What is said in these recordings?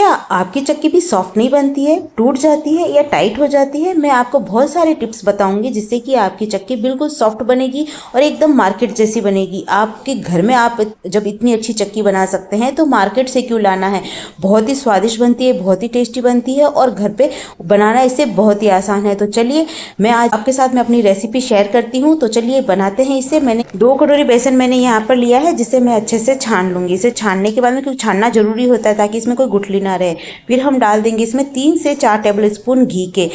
क्या आपकी चक्की भी सॉफ्ट नहीं बनती है, टूट जाती है या टाइट हो जाती है? मैं आपको बहुत सारे टिप्स बताऊंगी जिससे कि आपकी चक्की बिल्कुल सॉफ्ट बनेगी और एकदम मार्केट जैसी बनेगी। आपके घर में आप जब इतनी अच्छी चक्की बना सकते हैं तो मार्केट से क्यों लाना है। बहुत ही स्वादिष्ट बनती है, बहुत ही टेस्टी बनती है और घर पे बनाना इसे बहुत ही आसान है। तो चलिए मैं आज आपके साथ में अपनी रेसिपी शेयर करती हूँ। तो चलिए बनाते हैं इसे। मैंने 2 कटोरी बेसन मैंने यहाँ पर लिया है जिसे मैं अच्छे से छान लूँगी। इसे छानने के बाद में क्योंकि छानना जरूरी होता है ताकि इसमें कोई गुठली ना रहे। फिर हम डाल देंगे इसमें 3 से 4 टेबल स्पून घी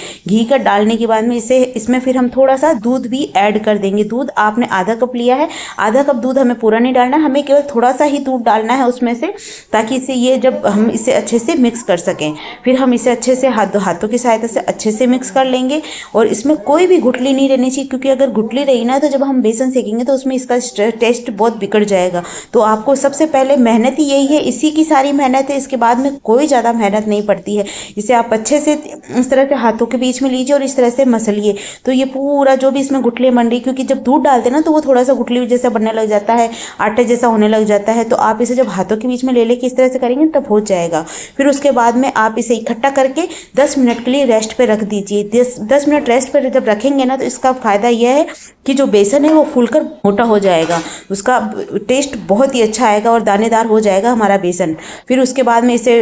का डालने के बाद में इसमें फिर हम थोड़ा सा दूध भी ऐड कर देंगे। दूध आपने आधा कप लिया है, आधा कप दूध हमें पूरा नहीं डालना, हमें केवल थोड़ा सा ही दूध डालना है उसमें से, ताकि इसे ये जब हम इसे अच्छे से मिक्स कर सकें। फिर हम इसे अच्छे से हाथों की सहायता से अच्छे से मिक्स कर लेंगे और इसमें कोई भी गुठली नहीं रहनी चाहिए, क्योंकि अगर गुठली रही ना तो जब हम बेसन सेकेंगे तो उसमें इसका टेस्ट बहुत बिगड़ जाएगा। तो आपको सबसे पहले मेहनत ही यही है, इसी की सारी मेहनत है, इसके बाद में कोई ज़्यादा मेहनत नहीं पड़ती है। इसे आप अच्छे से इस तरह से हाथों के बीच में लीजिए और इस तरह से मसलिए। तो ये पूरा जो भी इसमें गुठलियाँ बन रही, क्योंकि जब दूध डालते हैं ना तो वो थोड़ा सा गुठली जैसा बनने लग जाता है, आटे जैसा होने लग जाता है। तो आप इसे जब हाथों के बीच में ले लेके इस तरह से करेंगे तब हो जाएगा। फिर उसके बाद में आप इसे इकट्ठा करके 10 मिनट के लिए रेस्ट पे रख दीजिए। 10 मिनट रेस्ट पर जब रखेंगे ना तो इसका फ़ायदा यह है कि जो बेसन है वो फूलकर मोटा हो जाएगा, उसका टेस्ट बहुत ही अच्छा आएगा और दानेदार हो जाएगा हमारा बेसन। फिर उसके बाद में इसे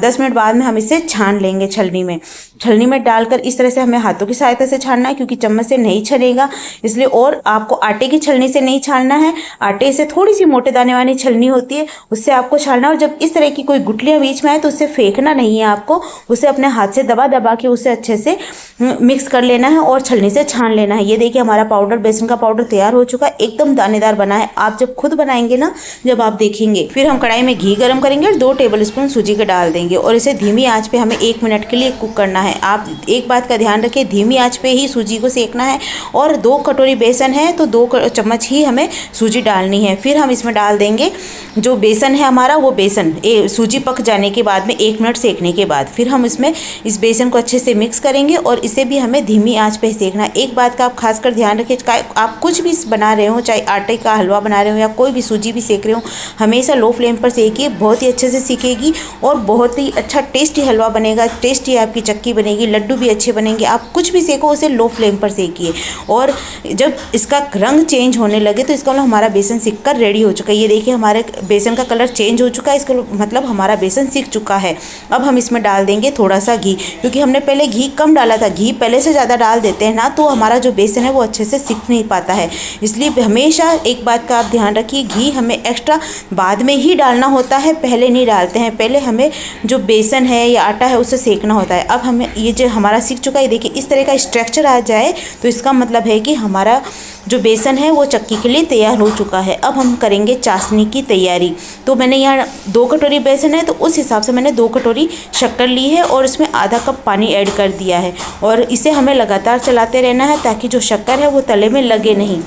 10 मिनट बाद में हम इसे छान लेंगे छलनी में डालकर। इस तरह से हमें हाथों की सहायता से छानना है, क्योंकि चम्मच से नहीं छनेगा इसलिए। और आपको आटे की छलनी से नहीं छानना है, आटे से थोड़ी सी मोटे दाने वाली छलनी होती है उससे आपको छानना। और जब इस तरह की कोई गुठलियाँ बीच में आए तो उसे फेंकना नहीं है आपको, उसे अपने हाथ से दबा के उसे अच्छे से मिक्स कर लेना है और छलनी से छान लेना है। ये देखिए हमारा पाउडर, बेसन का पाउडर तैयार हो चुका है, एकदम दानेदार बना है। आप जब खुद बनाएंगे ना, जब आप देखेंगे। फिर हम कढ़ाई में घी गरम करेंगे और 2 टेबल स्पून सूजी के डाल देंगे और इसे धीमी आंच पे हमें 1 मिनट के लिए कुक करना है। आप एक बात का ध्यान रखें, धीमी आंच पे ही सूजी को सेकना है। और 2 कटोरी बेसन है तो 2 चम्मच ही हमें सूजी डालनी है। फिर हम इसमें डाल देंगे जो बेसन है हमारा, वो बेसन सूजी पक जाने के बाद में 1 मिनट सेकने के बाद फिर हम इसमें इस बेसन को अच्छे से मिक्स करेंगे और इसे भी हमें धीमी आंच पे सेकना है। एक बात का आप खासकर ध्यान रखें, आप कुछ भी बना रहे हो, चाहे आटे का हलवा बना रहे हो या कोई भी सूजी भी सेक रहे हो, हमेशा लो फ्लेम पर सेकिए। बहुत ही अच्छे से सीखेगी और बहुत ही अच्छा टेस्टी हलवा बनेगा, टेस्टी आपकी चक्की बनेगी, लड्डू भी अच्छे बनेंगे। आप कुछ भी सेको उसे लो फ्लेम पर सेकिए और जब इसका रंग चेंज होने लगे तो इसका मतलब हमारा बेसन सीख कर रेडी हो चुका है। ये देखिए हमारे बेसन का कलर चेंज हो चुका है, इसका मतलब हमारा बेसन सीख चुका है। अब हम इसमें डाल देंगे थोड़ा सा घी, क्योंकि हमने पहले घी कम डाला था। घी पहले से ज़्यादा डाल देते हैं ना तो हमारा जो बेसन है वो अच्छे से सीख नहीं पाता है। इसलिए हमेशा एक बात का आप ध्यान रखिए, घी हमें एक्स्ट्रा बाद में ही डालना होता है, पहले नहीं डालते हैं। पहले हमें जो बेसन है या आटा है उसे सेकना होता है। अब हमें ये जो हमारा सीख चुका है, देखिए इस तरह का स्ट्रक्चर आ जाए तो इसका मतलब है कि हमारा जो बेसन है वो चक्की के लिए तैयार हो चुका है। अब हम करेंगे चाशनी की तैयारी। तो मैंने यहाँ 2 कटोरी बेसन है तो उस हिसाब से मैंने 2 कटोरी शक्कर ली है और इसमें आधा कप पानी ऐड कर दिया है और इसे हमें लगातार चलाते रहना है ताकि जो शक्कर है वो तले में लगे नहीं।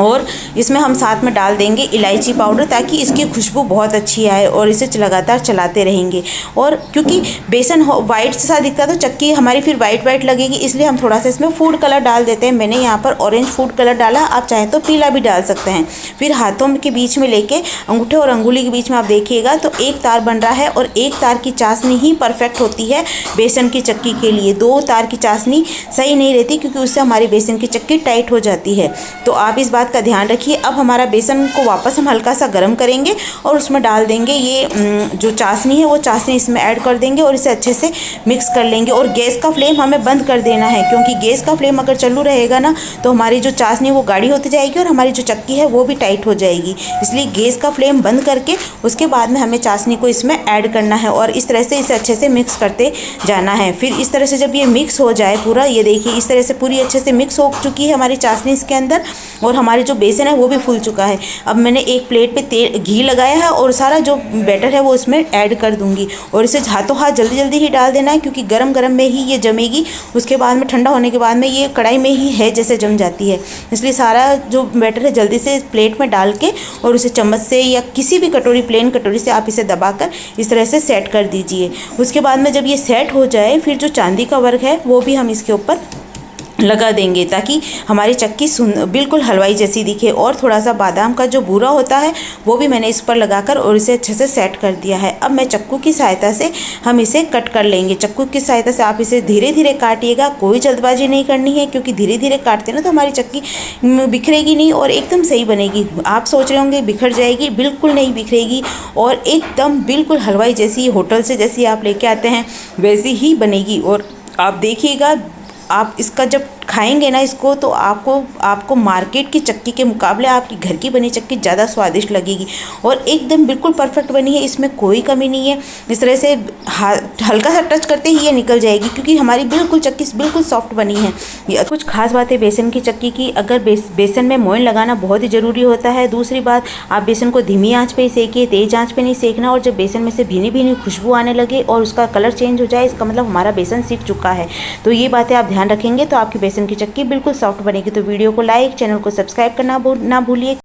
और इसमें हम साथ में डाल देंगे इलायची पाउडर ताकि इसकी खुशबू बहुत अच्छी आए और इसे लगातार चलाते रहेंगे। और क्योंकि बेसन वाइट सा दिखता है तो चक्की हमारी फिर वाइट लगेगी, इसलिए हम थोड़ा सा इसमें फूड कलर डाल देते हैं। मैंने यहाँ पर ऑरेंज फूड कलर डाला, आप चाहें तो पीला भी डाल सकते हैं। फिर हाथों के बीच में लेके अंगूठे और अंगुली के बीच में आप देखिएगा तो एक तार बन रहा है और एक तार की चाशनी ही परफेक्ट होती है बेसन की चक्की के लिए। 2 तार की चाशनी सही नहीं रहती क्योंकि उससे हमारी बेसन की चक्की टाइट हो जाती है। तो आप इस का ध्यान रखिए। अब हमारा बेसन को वापस हम हल्का सा गर्म करेंगे और उसमें डाल देंगे ये जो चाशनी है वो चाशनी इसमें ऐड कर देंगे और इसे अच्छे से मिक्स कर लेंगे। और गैस का फ्लेम हमें बंद कर देना है, क्योंकि गैस का फ्लेम अगर चालू रहेगा ना तो हमारी जो चाशनी वो गाढ़ी होती जाएगी और हमारी जो चक्की है वो भी टाइट हो जाएगी। इसलिए गैस का फ्लेम बंद करके उसके बाद में हमें चाशनी को इसमें ऐड करना है और इस तरह से इसे अच्छे से मिक्स करते जाना है। फिर इस तरह से जब ये मिक्स हो जाए पूरा, ये देखिए इस तरह से पूरी अच्छे से मिक्स हो चुकी है हमारी चाशनी इसके अंदर और हमारी जो बेसन है वो भी फूल चुका है। अब मैंने एक प्लेट पे घी लगाया है और सारा जो बैटर है वो इसमें ऐड कर दूंगी और इसे हाथों हाथ जल्दी ही डाल देना है, क्योंकि गरम में ही ये जमेगी। उसके बाद में ठंडा होने के बाद में ये कढ़ाई में ही है जैसे जम जाती है। इसलिए सारा जो बैटर है जल्दी से प्लेट में डाल के और उसे चम्मच से या किसी भी प्लेन कटोरी से आप इसे दबाकर इस तरह से सेट कर दीजिए। उसके बाद में जब ये सेट हो जाए फिर जो चांदी का वर्क है वो भी हम इसके ऊपर लगा देंगे ताकि हमारी चक्की बिल्कुल हलवाई जैसी दिखे। और थोड़ा सा बादाम का जो बूरा होता है वो भी मैंने इस पर लगाकर और इसे अच्छे से सेट कर दिया है। अब मैं चाकू की सहायता से हम इसे कट कर लेंगे। चाकू की सहायता से आप इसे धीरे धीरे काटिएगा, कोई जल्दबाजी नहीं करनी है, क्योंकि धीरे धीरे काटते ना तो हमारी चक्की बिखरेगी नहीं और एकदम सही बनेगी। आप सोच रहे होंगे बिखर जाएगी, बिल्कुल नहीं बिखरेगी और एकदम बिल्कुल हलवाई जैसी, होटल से जैसी आप लेके आते हैं वैसी ही बनेगी। और आप देखिएगा, आप इसका जब खाएंगे ना इसको तो आपको मार्केट की चक्की के मुकाबले आपकी घर की बनी चक्की ज़्यादा स्वादिष्ट लगेगी और एकदम बिल्कुल परफेक्ट बनी है, इसमें कोई कमी नहीं है। इस तरह से हल्का सा टच करते ही ये निकल जाएगी, क्योंकि हमारी बिल्कुल चक्की बिल्कुल सॉफ्ट बनी है। ये कुछ खास बात है बेसन की चक्की की। अगर बेसन में मोइन लगाना बहुत ही ज़रूरी होता है। दूसरी बात, आप बेसन को धीमी आँच पर ही सेकिए, तेज़ आँच पर नहीं सेकना। और जब बेसन में से भीनी भीनी खुशबू आने लगे और उसका कलर चेंज हो जाए, इसका मतलब हमारा बेसन सीख चुका है। तो ये बातें आप ध्यान रखेंगे तो आपकी बेसन की चक्की बिल्कुल सॉफ्ट बनेगी। तो वीडियो को लाइक, चैनल को सब्सक्राइब करना ना भूलिए।